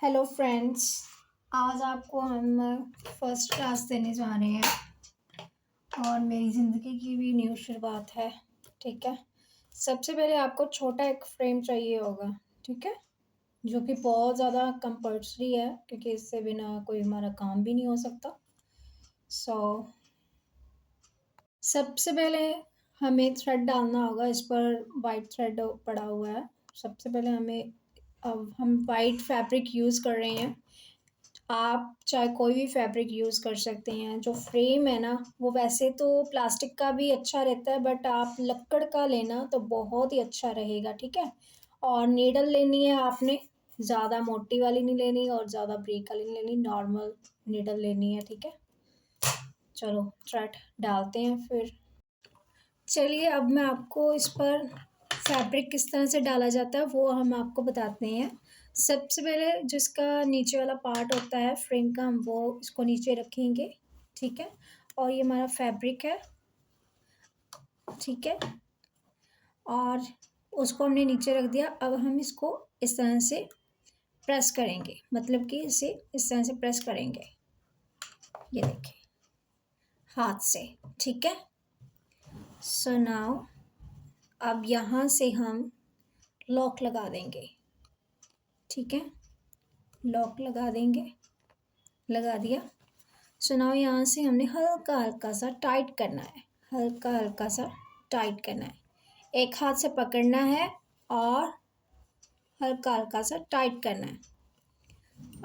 Hello friends. आज आपको हम फर्स्ट क्लास देने जा रहे हैं और मेरी ज़िंदगी की भी न्यू शुरुआत है। ठीक है। सबसे पहले आपको छोटा एक फ्रेम चाहिए होगा। ठीक है। जो कि बहुत ज़्यादा कंपल्सरी है क्योंकि इससे बिना कोई हमारा काम भी नहीं हो सकता। सो सबसे पहले हमें थ्रेड डालना होगा। इस पर वाइट थ्रेड पड़ा हुआ है। सबसे पहले अब हम वाइट फैब्रिक यूज़ कर रहे हैं। आप चाहे कोई भी फैब्रिक यूज़ कर सकते हैं। जो फ्रेम है ना, वो वैसे तो प्लास्टिक का भी अच्छा रहता है, बट आप लक्कड़ का लेना तो बहुत ही अच्छा रहेगा। ठीक है। और नीडल लेनी है आपने, ज़्यादा मोटी वाली नहीं लेनी और ज़्यादा ब्रीक वाली नहीं लेनी, नॉर्मल नीडल लेनी है। ठीक है। चलो थ्रेड डालते हैं फिर। चलिए अब मैं आपको इस पर फैब्रिक किस तरह से डाला जाता है वो हम आपको बताते हैं। सबसे पहले जिसका नीचे वाला पार्ट होता है फ्रेम का, हम वो इसको नीचे रखेंगे। ठीक है। और ये हमारा फैब्रिक है। ठीक है। और उसको हमने नीचे रख दिया। अब हम इसको इस तरह से प्रेस करेंगे, मतलब कि इसे इस तरह से प्रेस करेंगे। ये देखिए, हाथ से। ठीक है। सो नाउ अब यहाँ से हम लॉक लगा देंगे। ठीक है। लॉक लगा देंगे। लगा दिया। सो नाउ यहाँ से हमने हल्का हल्का सा टाइट करना है। हल्का हल्का सा टाइट करना है। एक हाथ से पकड़ना है और हल्का हल्का सा टाइट करना है।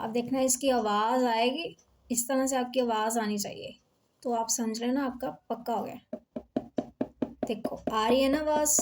अब देखना इसकी आवाज़ आएगी। इस तरह से आपकी आवाज़ आनी चाहिए, तो आप समझ रहे हैं ना, आपका पक्का हो गया। देखो आ रही है ना आवाज़,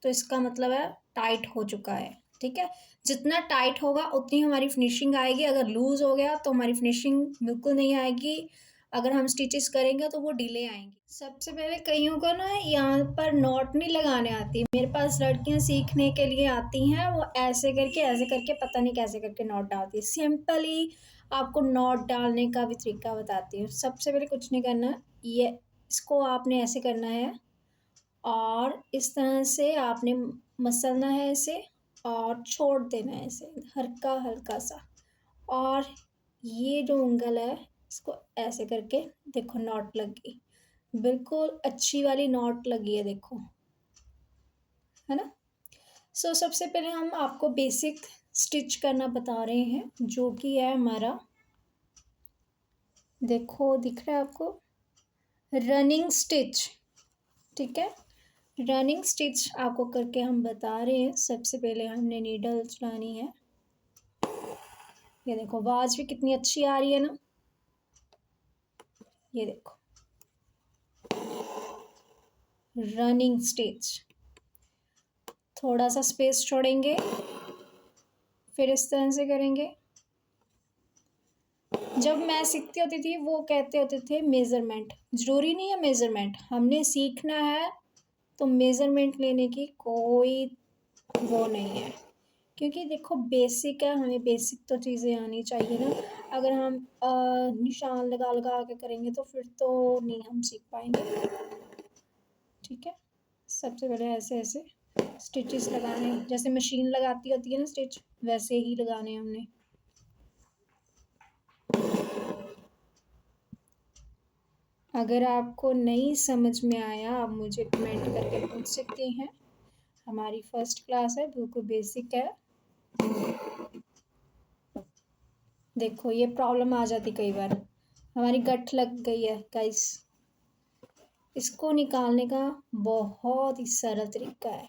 तो इसका मतलब है टाइट हो चुका है। ठीक है। जितना टाइट होगा उतनी हमारी फिनिशिंग आएगी। अगर लूज़ हो गया तो हमारी फिनिशिंग बिल्कुल नहीं आएगी। अगर हम स्टिचेस करेंगे तो वो डिले आएंगी। सबसे पहले कईयों को ना यहाँ पर नॉट नहीं लगाने आती। मेरे पास लड़कियाँ सीखने के लिए आती हैं, वो ऐसे करके पता नहीं कैसे करके नॉट डालती है। सिंपली आपको नॉट डालने का भी तरीका बताती हूँ। सबसे पहले कुछ नहीं करना, ये इसको आपने ऐसे करना है और इस तरह से आपने मसलना है इसे और छोड़ देना है इसे हल्का हल्का सा। और ये जो उंगल है इसको ऐसे करके देखो, नॉट लग गई। बिल्कुल अच्छी वाली नॉट लगी है, देखो, है ना। सो सबसे पहले हम आपको बेसिक स्टिच करना बता रहे हैं, जो कि है हमारा, देखो दिख रहा है आपको, रनिंग स्टिच। ठीक है। रनिंग स्टिच आपको करके हम बता रहे हैं। सबसे पहले हमने नीडल चलानी है। ये देखो आवाज़ भी कितनी अच्छी आ रही है ना। ये देखो, रनिंग स्टिच। थोड़ा सा स्पेस छोड़ेंगे, फिर इस तरह से करेंगे। जब मैं सीखती होती थी वो कहते होते थे मेज़रमेंट। ज़रूरी नहीं है मेज़रमेंट, हमने सीखना है तो मेज़रमेंट लेने की कोई वो नहीं है। क्योंकि देखो बेसिक है, हमें बेसिक तो चीज़ें आनी चाहिए ना। अगर हम निशान लगा लगा के करेंगे तो फिर तो नहीं हम सीख पाएंगे। ठीक है। सबसे पहले ऐसे ऐसे स्टिचेस लगाने हैं, जैसे मशीन लगाती होती है ना स्टिच, वैसे ही लगाने हैं हमने। अगर आपको नहीं समझ में आया आप मुझे कमेंट करके पूछ सकते हैं। हमारी फर्स्ट क्लास है, बिल्कुल बेसिक है। देखो ये प्रॉब्लम आ जाती कई बार, हमारी गठ लग गई है गाइस। इसको निकालने का बहुत ही सरल तरीका है।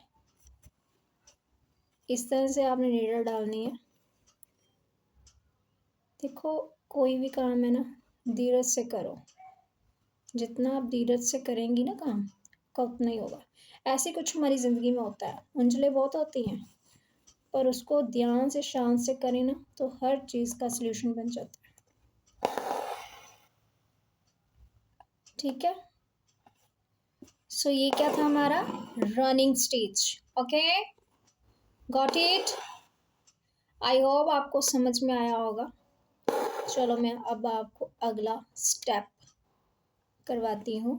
इस तरह से आपने नीडल डालनी है। देखो कोई भी काम है ना, धीरज से करो। जितना आप धीरज से करेंगी ना काम का, उतना ही होगा। ऐसे कुछ हमारी ज़िंदगी में होता है, उंजले बहुत होती हैं, पर उसको ध्यान से शांत से करें ना तो हर चीज़ का सलूशन बन जाता है। ठीक है। सो ये क्या था हमारा running stitch. Okay, got it. I hope आपको समझ में आया होगा। चलो मैं अब आपको अगला स्टेप करवाती हूँ।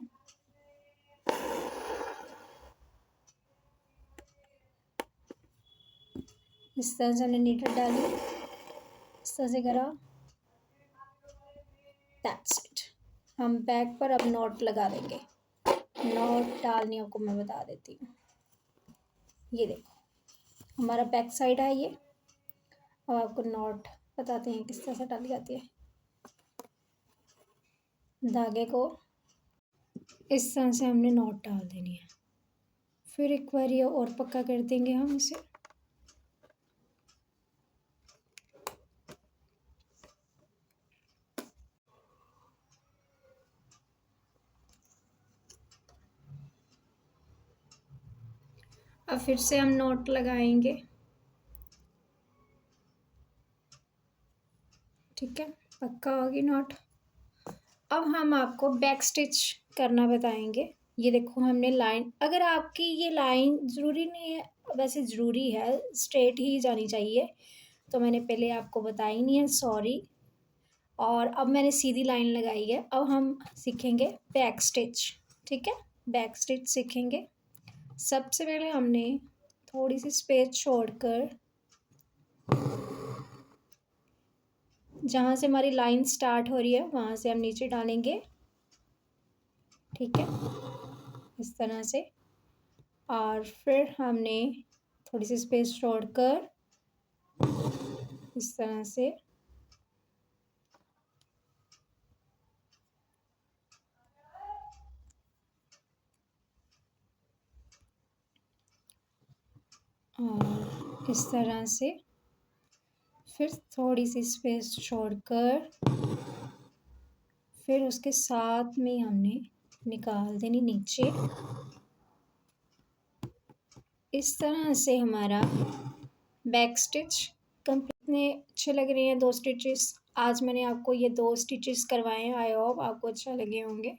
इस तरह से हमने नीडल डाली, इस तरह से करा, दैट्स इट। हम बैक पर अब नॉट लगा देंगे। नॉट डालने को मैं बता देती हूँ। ये देखो हमारा बैक साइड है ये। अब आपको नॉट बताते हैं किस तरह से डाली जाती है। धागे को इस तरह से हमने नॉट डाल देनी है। फिर एक बार ये और पक्का कर देंगे हम इसे। अब फिर से हम नॉट लगाएंगे, ठीक है, पक्का होगी नॉट। अब हम आपको बैक स्टिच करना बताएंगे। ये देखो हमने लाइन, अगर आपकी ये लाइन ज़रूरी नहीं है, वैसे ज़रूरी है, स्ट्रेट ही जानी चाहिए, तो मैंने पहले आपको बताई नहीं है, सॉरी। और अब मैंने सीधी लाइन लगाई है। अब हम सीखेंगे बैक स्टिच, ठीक है, बैक स्टिच सीखेंगे। सबसे पहले हमने थोड़ी सी स्पेस छोड़कर, जहाँ से हमारी लाइन स्टार्ट हो रही है वहाँ से हम नीचे डालेंगे, ठीक है, इस तरह से। और फिर हमने थोड़ी सी स्पेस छोड़कर इस तरह से और इस तरह से, फिर थोड़ी सी स्पेस छोड़कर फिर उसके साथ में हमने निकाल देनी नीचे। इस तरह से हमारा बैक स्टिच कंप्लीट। इतने अच्छे लग रहे हैं 2 स्टिचेस। आज मैंने आपको ये 2 स्टिचेस करवाए हैं। आई होप आपको अच्छा लगे होंगे।